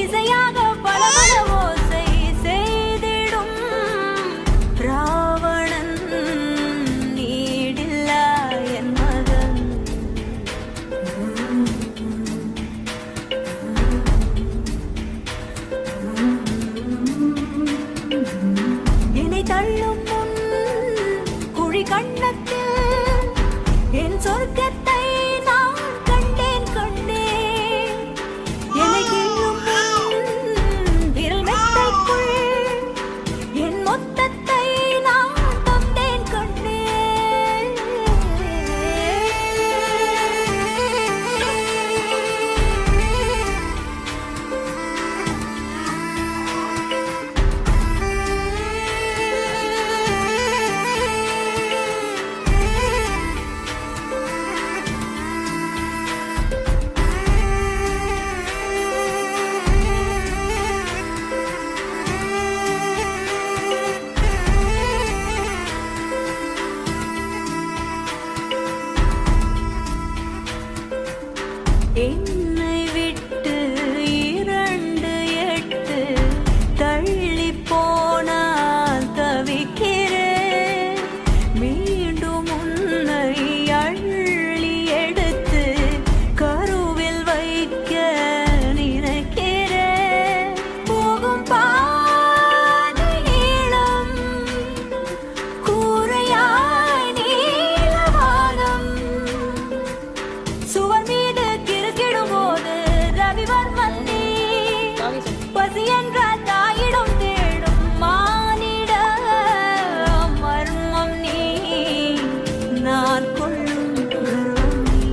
இசையாக பல பல ஓசை செய்திடும் ராவணன் நீடில்லா என் மகன். என்னை தள்ளும் முன் குழி கண்ணத்தில் என் சொர்க்கத்தை நான் கண்டேன் கண்டேன். என்னை கிள்ளும் விரல் மெத்தைக்குள் என் மொத்தத்தை நான் தந்தேன் கண்டேன். என்னை விட்டு 2 8 தள்ளி போனால் தவிக்கிறேன். மீண்டும் உன்னை அள்ளி எடுத்து கருவில் வைக்க நினைக்கிறேன். போகும் பாதை நீளம் கூரையாய் நீலவானம். சுவர் மீது கிறுக்கிடும் போது ரவிவர்மன் நீ பசி என்ற தாயிடம் தேடும் மானிட மர்மம் நீ. நான் கொள்ளும் கர்வம் நீ.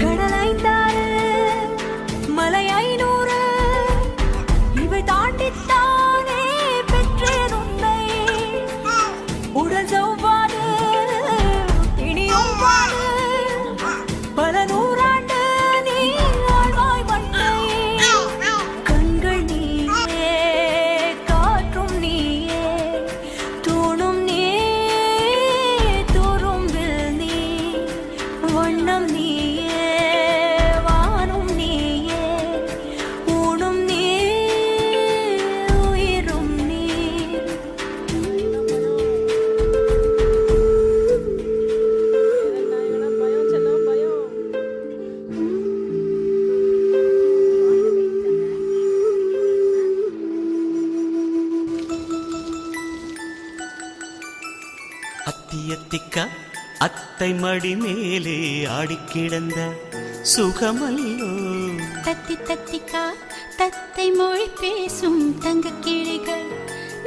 கடல் 5 மலை 500 இவை தாண்டித்தானே பெற்றேன் உன்னை. உடல் செவ்வாது இனியும் வாடு பல நூறாண்டு நீ ஆழ்வாய் மண்ணை. கண்கள் நீயே காற்றும் நீயே தூணும் நீ துரும்பில் நீ. வண்ணம் நீயே வானும் நீயே ஊனும் நீ உயிரும் நீ. அத்தியத்திக்க அத்தை மடி மேலே ஆடிக்கிடந்த சுகமல்லோ. தத்தி தத்திக்கா தத்தை மொழி பேசும் தங்க கிளிகள்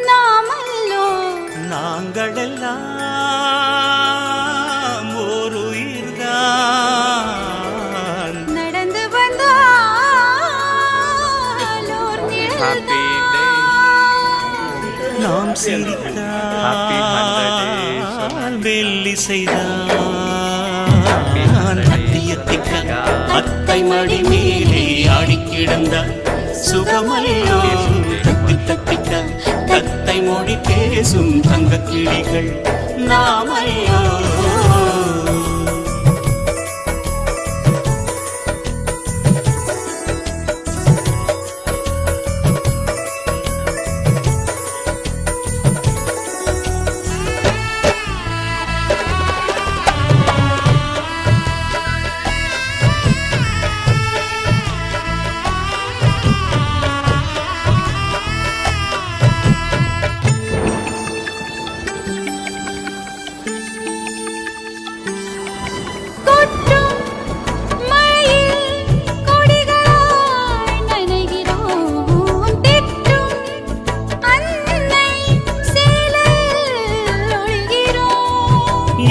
நாமல்லோ. நாங்களெல்லாம் ஓர் உயிர்தான். நடந்து வந்தால் ஓர் நிழல்தான். நாம் சிரித்தால் வெள்ளிசைதான். அத்தியத்திக்க அத்தை மடி மேலே ஆடிக்கிடந்த சுகமல்லோ. தத்தி தத்திக்க தத்தை மொழி பேசும் தங்க கிளிகள் நாமல்லோ.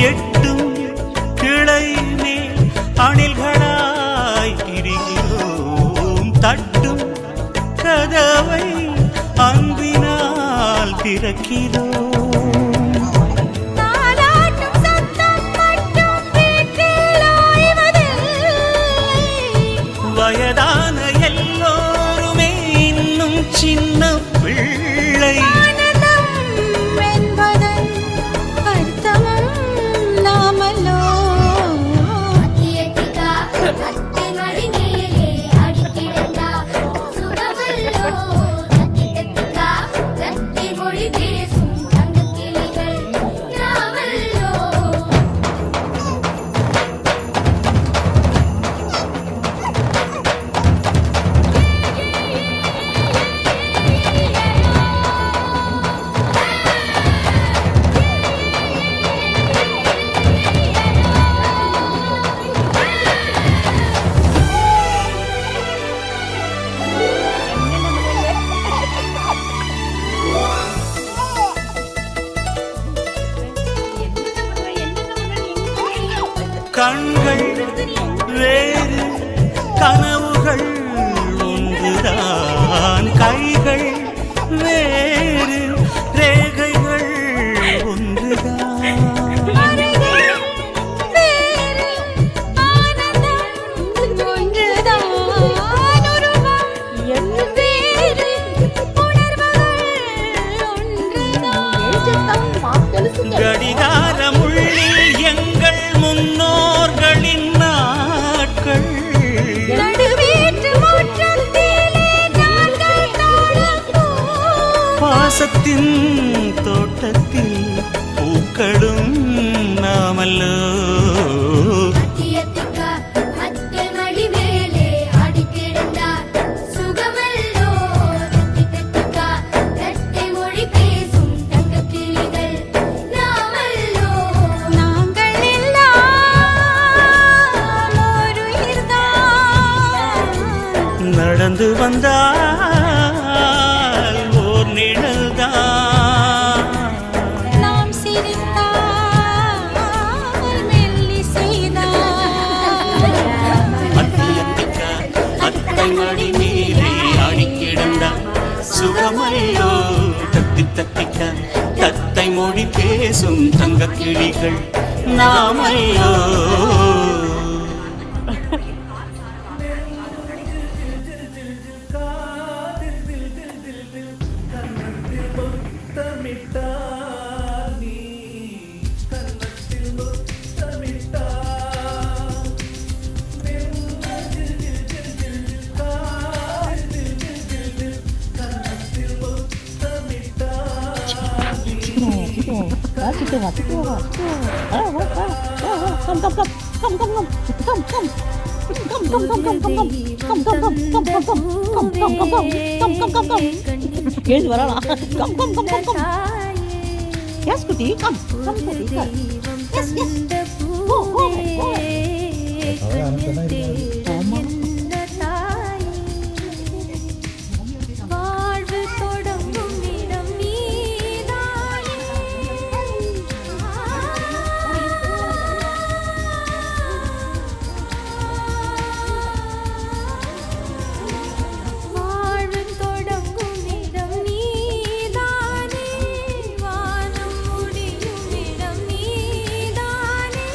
எட்டும் கிளை மேல் அணில்களாய் திரிகிறோம். தட்டும் கதவை அன்பினால் திறக்கிறோம். வயதான எல்லோருமே இன்னும் சின்ன பிள்ளை. என்பதன் கண்கள் வேறு கனவுகள் ஒன்றுதான், கைகள் வேறு ரேகைகள் ஒன்றுதான். வேறு ஆனந்தம் ஒன்றுதான், உருவம் வேறு உணர்வுகள் ஒன்றுதான். கடிகாரமுள்ளில் எங்கள் முன்னோர்களின் நாட்கள், நடுவீட்டு முற்றத்திலே நாங்கள் நடப்போம். பாசத்தின் தோட்டத்தில் பூக்களும் நாமல்லோ. அத்தியத்திக்கா அத்தை மடி மேலே ஆடிக்கிடந்தார் சுகமல்லோ. தத்திக்கா தத்தை மொழி பேசும் தங்கக் கிளிகள் நாமல்லோ. நாங்கள் எல்லாம் ஓருயிர்தான். நடந்து வந்தால் ஓர் நிழல்தான். நாம் சிரித்தால் மெல்லிசைதான். அத்தியத்திக்கா அத்தை மடி மேலே ஆடிக்கிடந்தார் சுகமல்லோ. தத்தி தத்திக்கா தத்தை மொழி பேசும் தங்கக் கிளிகள் நாமல்லோ. எழுந்து வரலாம். Come come come come come. Yes குட்டி கம் கம் குட்டி கம். Yes yes. ஓ ஓ ஓ. வாழ்வு தொடங்கும் இடம் நீதானே. வாழ்வு தொடங்கும் இடம் நீதானே. வானம் முடியும் இடம் நீதானே.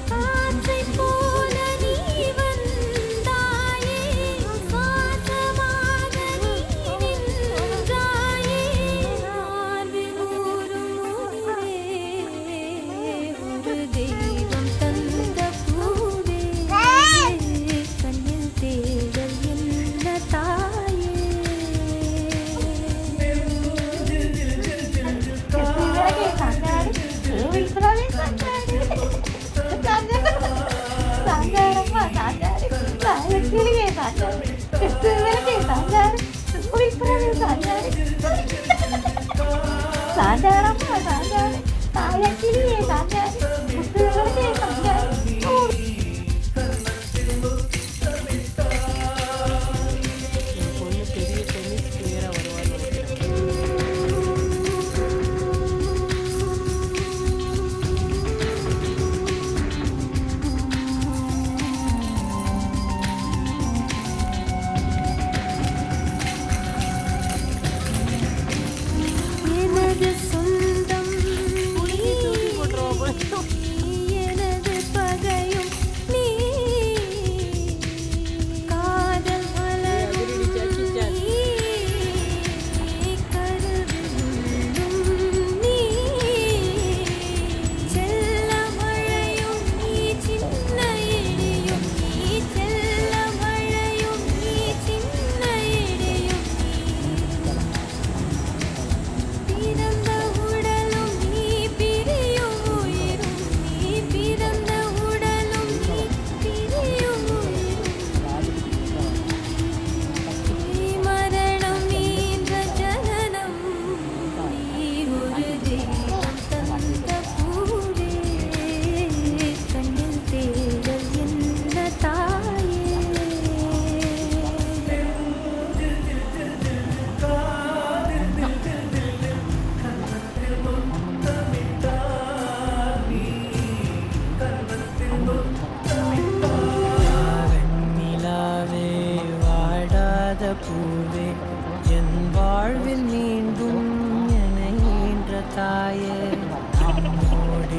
காற்றைப் போல நீ வந்தாயே. சுவாசமாக நீ நின்றாயே. மார்பில் ஊறும் உயிரே, ஒரு தெய்வம் தந்த பூவே. கண்ணில் தேடல் என்ன தாயே. எனது சொந்தம் நீ.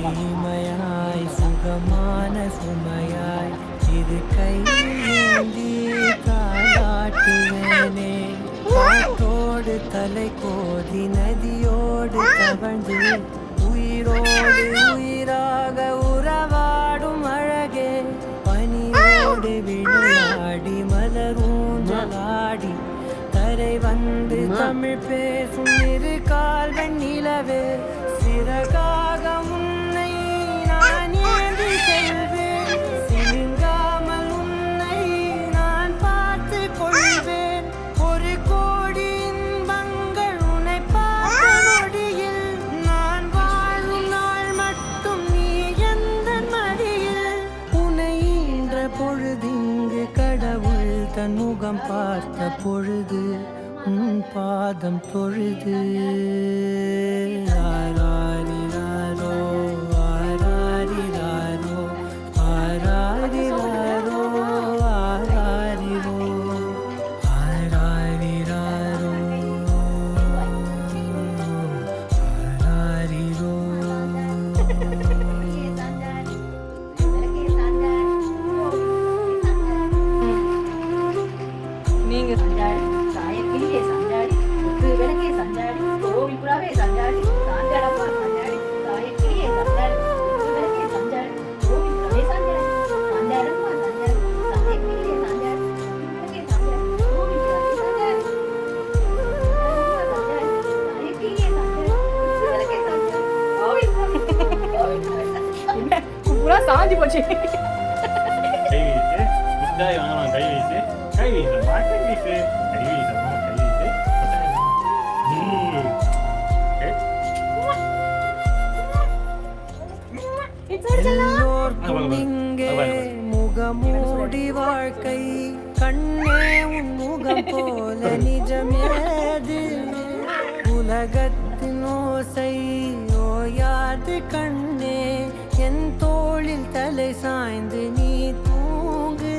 இனிமையாய் சுகமான சுமையாய் இரு கையேந்தி தாலாட்டுவேனே காற்றோடு தலை கோதி நதியோடு தவழ்ந்து உயிரோடு உயிராக உறவாடும் அழகே பனியோடு விளையாடி மலரூஞ்சலாடி கரை வந்து தமிழ் பேசும் இரு கால்வன் நிலவே சிறகாக உன்னை நான் ஏந்தி செல்வேன் சிலுங்காமல் உன்னை நான் பார்த்து கொள்வேன் ஒரு கோடி இன்பங்கள் உன்னை பார்த்த நொடியில் நான் வாழும் நாள் மட்டும் நீ எந்த மடியில் உன்னை ஈன்ற பொழுதிங்கு கடவுள் தன் முகம் பார்த்த பொழுது உன் பாதம் தொழுது ஆராரிராரோ ஆராரிராரோ ஆராரிராரோ ஆராரிரோ ஆராரிராரோ ஆராரிரோ நீங்க சஞ்சாடி தாயக்கிளியே சஞ்சாடி விளக்கே சஞ்சாடி கோவில் புறாவே சஞ்சாடி சாஞ்சாடப்பா சஞ்சாடி தாயக்கிளியே சஞ்சாடி விளக்கே சஞ்சாடி கோவில் புறாவே சஞ்சாடி சாஞ்சாடப்பா சஞ்சாடி தாயக்கிளியே சஞ்சாடி விளக்கே சஞ்சாடி கோவில் புறாவே சஞ்சாடி தாயக்கிளியே சஞ்சாடி விளக்கே சஞ்சாடி கோவில் புறா சாஞ்சி போச்சு கை வீசு முட்டாய் வாங்கலாம் கை வீசு மாட்டை வீசு கை வீசணும் கை வீசு எல்லோர்க்கும் இங்கே முகமூடி வாழ்க்கை கண்ணே உன் முகம் போல நிஜமேது உலகத்தின் ஓசை ஓயாது கண்ணே என் தோளில் தலை சாய்ந்து நீ தூங்கு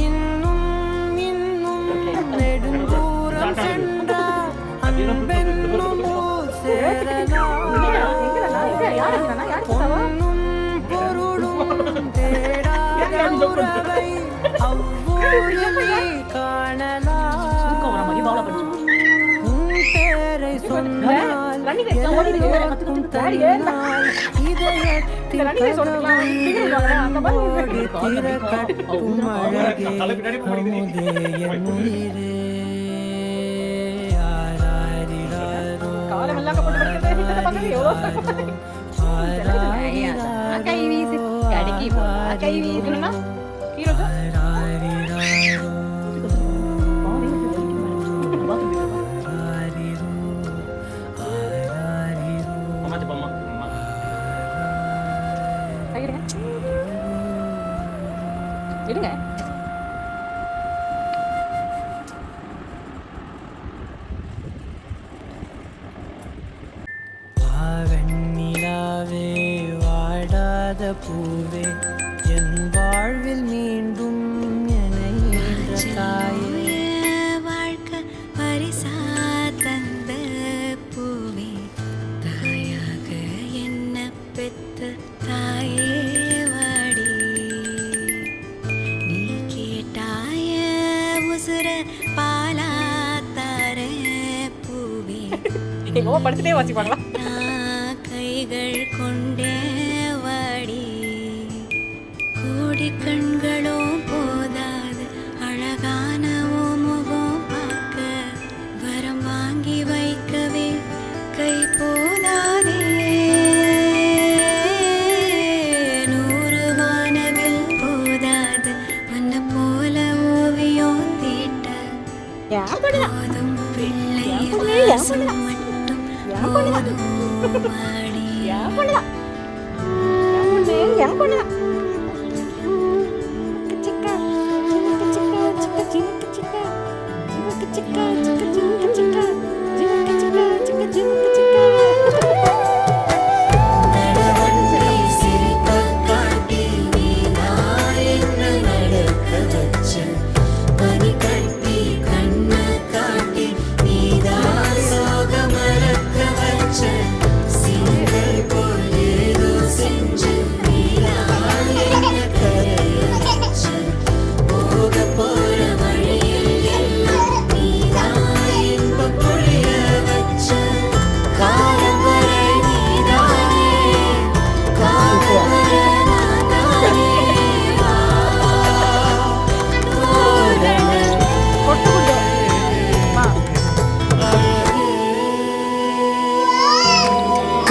இன்னும் இன்னும் நெடுந்தூரம் சென்றார் அன்பென்னும் ஊர் சேரலாம் பொன்னும் பொருளும் தேடாத உறவை அவ்வூரிலே காணலாம் உன் பேரை சொன்னால் எல்லோருக்கும் தன்னால் இதயத்தின் கதவோடு திறக்கட்டும் அழகே அமுதே என் உயிரே ஆராரிராரோ கை வீசு கடைக்கு போ கை வீசணும்னா எடுங்க வெண்ணிலாவே வாடாத பூவே என் வாழ்வில் மீண்டும் என்னை தாயே வாழ்க்கை பரிசா தந்த பூவே தாயாக என்ன பெத்த தாயே வாடி நீ கேட்டாய உசுர பாலா தார பூவே படுத்துட்டே வாசிப்பாங்களா கைகள் கொண்டே வாடி கோடி கண்களும் போதாது அழகான முகம் பார்க்க வரம் வாங்கி வைக்கவே கை போதாதே 100 வானவில் போதாது வண்ண போல ஓவியம் தீட்ட போதும் பிள்ளை வாசம் மட்டும் போதும்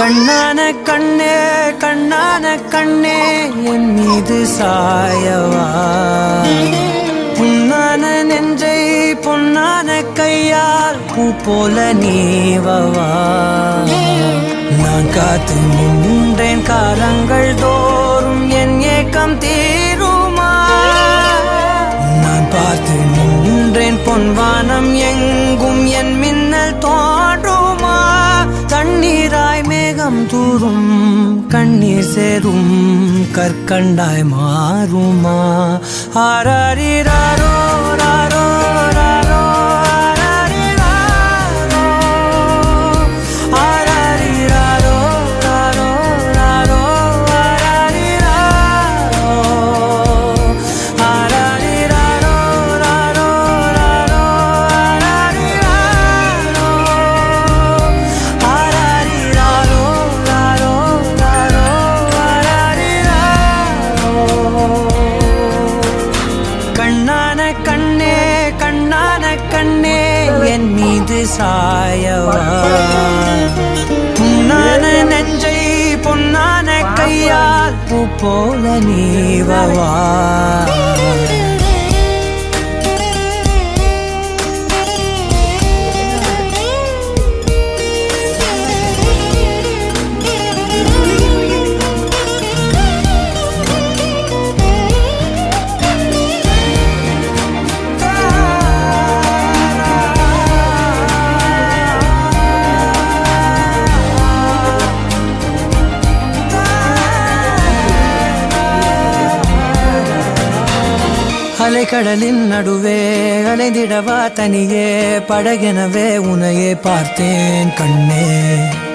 கண்ணான கண்ணே கண்ணான கண்ணே என் மீது சாயவா புண்ணான நெஞ்சை பொன்னான கையால் பூ போல நீவவா நான் காத்து நின்றேன் காலங்கள் தோறும் என் ஏக்கம் தீருமா நான் பார்த்து நின்றேன் பொன்வானம் எங்கும் என் மின்னல் தோன்றுமா தண்ணீராய் மேகம் தூரும் கண்ணீர் சேரும் கற்கண்டாய் மாறுமா ஆராரிராரோ ராரோ ராரோ ஆராரிராரோ ராரோ ராரோ ஆராரிராரோ ராரோ ராரோ கண்ணான கண்ணே கண்ணான கண்ணே என் மீது சாயவா புண்ணான நெஞ்சை பொன்னான கையால் பூ போல நீவவா அலைக்கடலின் நடுவே அலைந்திடவா தனியே படகெனவே உனையே பார்த்தேன் கண்ணே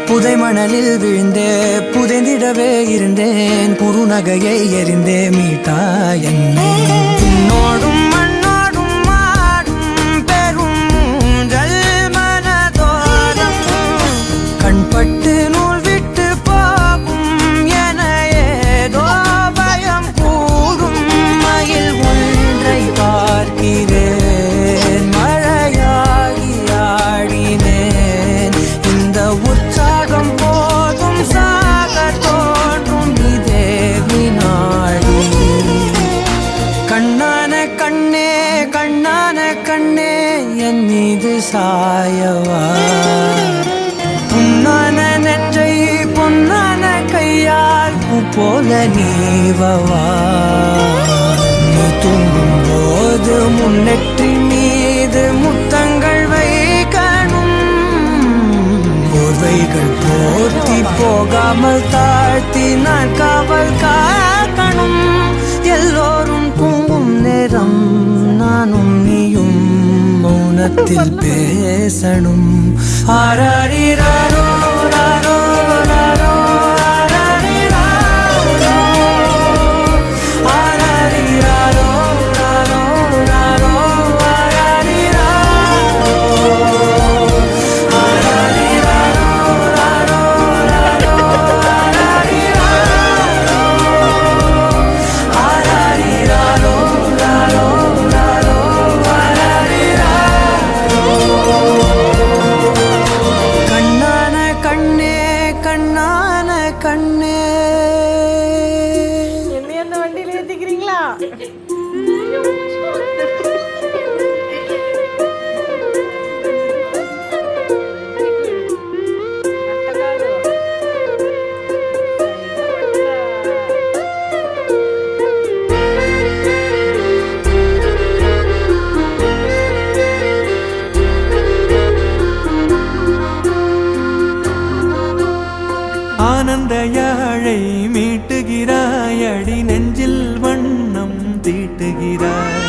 புதை மணலில் விழுந்தே புதைந்திடவே இருந்தேன் குறுநகையை எறிந்தே மீட்டா என்னை உன்னோடும் மண்ணோடும் மாடும் பெரும் ஊஞ்சல் மனதோரம் கண்பட்டு நூல் விட்டு போகும் என ஏதோ பயம் கூடும் மயில் பார்க்கிறேன் மழையாகி ஆடினேன் இந்த உற்சாகம் போதும் சாக தோன்றும் இதே வினாடி கண்ணான கண்ணே கண்ணான கண்ணே என் மீது சாயவா புண்ணான நெஞ்சை பொன்னான கையால் பூ போல நீவவா நீ தூங்கும் போது முன்னெற்றி மீது முத்தங்கள் வைக்கணும் போர்வைகள் போர்த்தி போகாமல் தாழ்த்தி நான் காவல் காக்கணும் எல்லோரும் தூங்கும் நேரம் நானும் நீயும் மௌனத்தில் பேசணும் ஆராரிராரோ ராரோ ராரோ ஆனந்த யாழை மீட்டுகிறாய் அடி நெஞ்சில் வண்ணம் தீட்டுகிறாய்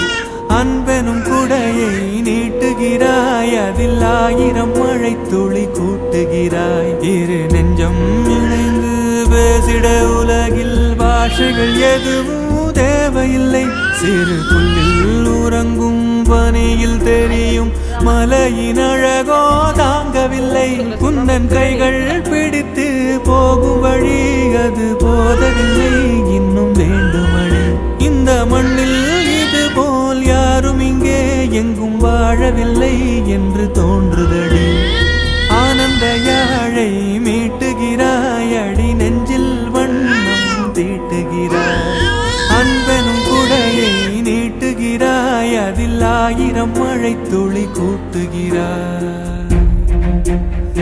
அன்பெனும் குடையை நீட்டுகிறாய் அதில் 1000 மழை துளி கூட்டுகிறாய் இரு நெஞ்சம் இணைந்து பேசிட உலகில் பாஷைகள் எதுவும் தேவையில்லை சிறு புல்லில் உறங்கும் பனியில் தெரியும் மலையின் அழகோ தாங்கவில்லை குந்தன் கைகள் பிடித்து போகும் வழி அது போதவில்லை இன்னும் வேண்டுமடி இந்த மண்ணில் இது போல் யாரும் இங்கே எங்கும் வாழவில்லை என்று தோன்றுதடி ஆனந்த யாழை மீட்டுகிறாய் தீட்டுகிறாய் அன்பெனும் குடையை நீட்டுகிறாய் அதில் 1000 மழை துளி கூட்டுகிறாய்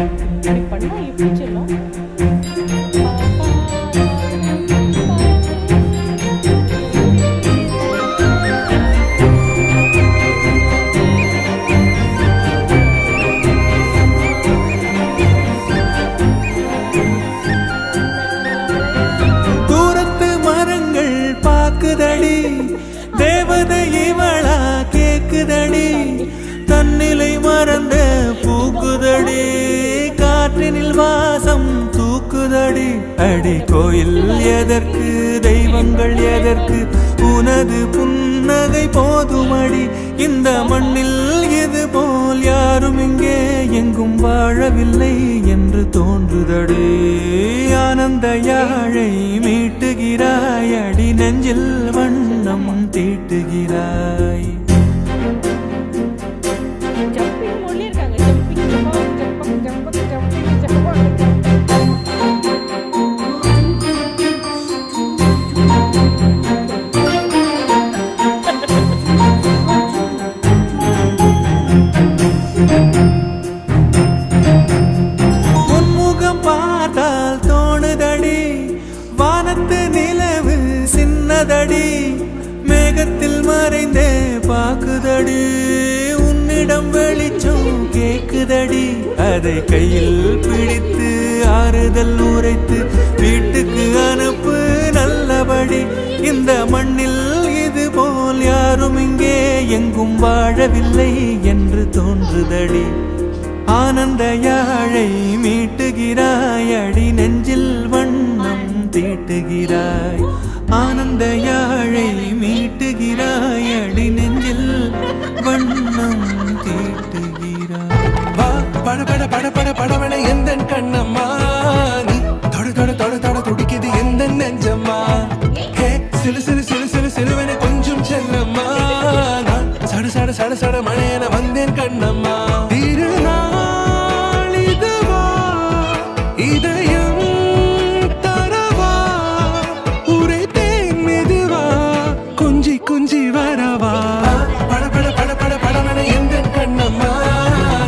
இப்படி பண்ணா எப்படி செல்லும்? தூரத்து மரங்கள் பாக்குதடி தேவதை இவளா கேக்குதடி தன்னிலை மறந்த பூக்குதடி காற்றினில் வாசம் தூக்குதடி அடி கோயில் எதற்கு தெய்வங்கள் எதற்கு உனது புன்னகை போதுமடி இந்த மண்ணில் இது போல் யாரும் இங்கே எங்கும் வாழவில்லை என்று தோன்றுதடி ஆனந்த யாழை மீட்டுகிறாய் அடி நெஞ்சில் வண்ணம் தீட்டுகிறாய் ஜம்பிங் மோட்ல இருக்காங்க. ஜம்பிங் ஜம்பக். உன்முகம் பார்த்தால் தோணுதடி வானத்து நிலவு சின்னதடி மேகத்தில் மறைந்தே பாக்குதடி உன்னிடம் வெளிச்சம் கேக்குதடி அதை கையில் பிடித்து ஆறுதல் உரைத்து வீட்டுக்கு அனுப்பு நல்லபடி இந்த மண்ணில் இது போல் யாரும் இங்கே எங்கும் வாழவில்லை என்று தோன்றுதடி ஆனந்த யாழை மீட்டுகிறாய் அடி நெஞ்சில் வண்ணம் தீட்டுகிறாய் ஆனந்த யாழை மீட்டுகிறாய் அடி நெஞ்சில் வண்ணம் தீட்டுகிறாய் வா பட பட பட பட படவன எந்த கண்ணம்மா நீ தொட தொட தொட தொட துடிக்குது எந்த நெஞ்சம்மா ஹே சிலு சிலு சிலு சிலு சிலுவன கொஞ்சம் செல்லம்மா நான் சட சட சட சட மழையன வந்தேன் கண்ணம்மா திருநாள் இதுவா இதயம் தரவா உரைத்தேன் மெதுவா கொஞ்சி கொஞ்சி வரவா பட பட பட பட படவன எந்த கண்ணம்மா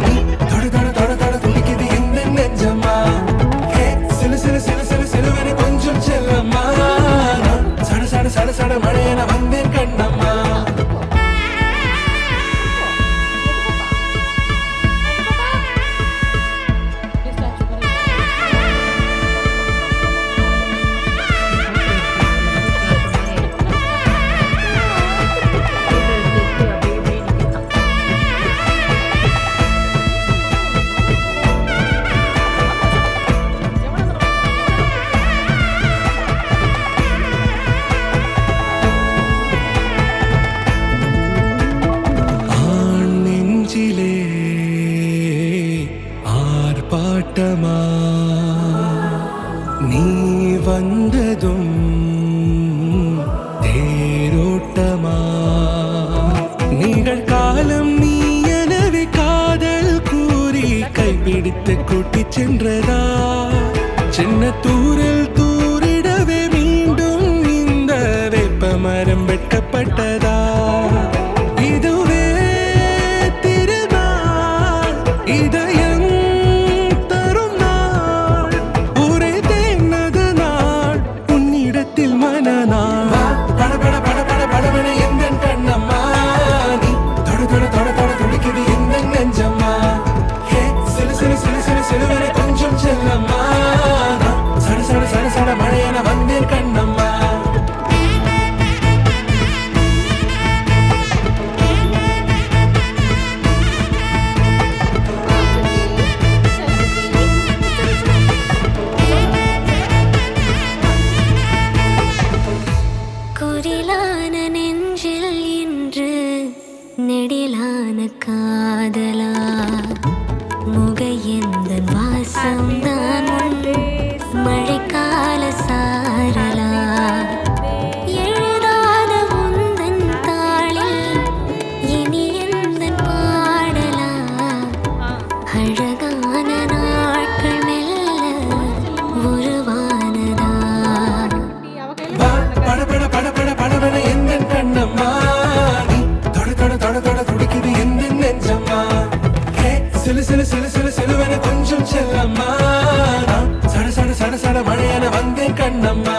நீ தொட தொட தொட தொட துடிக்குது எந்த நெஞ்சம்மா ஹே சிலு சிலு சிலு சிலு சிலுவன கொஞ்சம் செல்லம்மா நான் சட சட சட சட மழையன வந்தேன் கண்ணம்மா ஆண் நெஞ்சிலே ஆர்ப்பாட்டமா நீ வந்ததும் தேரோட்டமா நிகழ்காலம் நீ எனவே காதல் கூறி கைப்பிடித்து கூட்டிச் சென்றதா சின்ன தூரில் தூரிடவே மீண்டும் இந்த வேப்ப மரம் வெட்கப்பட்டதா இதுவே திருநாள் இதயம் தரும் நாள் ஒரே தேனது நாள் உன்னிடத்தில் மனநாள் பட பட பட பட படவன எந்த கண்ணம்மா நீ தொட தொட தொட தொட துடிக்குது எந்த நெஞ்சம்மா ஹே சிலு சிலு சிலு சிலு சிலுவன கொஞ்சம் செல்லம்மா நான் சட சட சட சிலு சிலு சிலுவென கொஞ்சம் செல்லம்மா நான் சட சட சட சட மழையென வந்தேன் கண்ணம்மா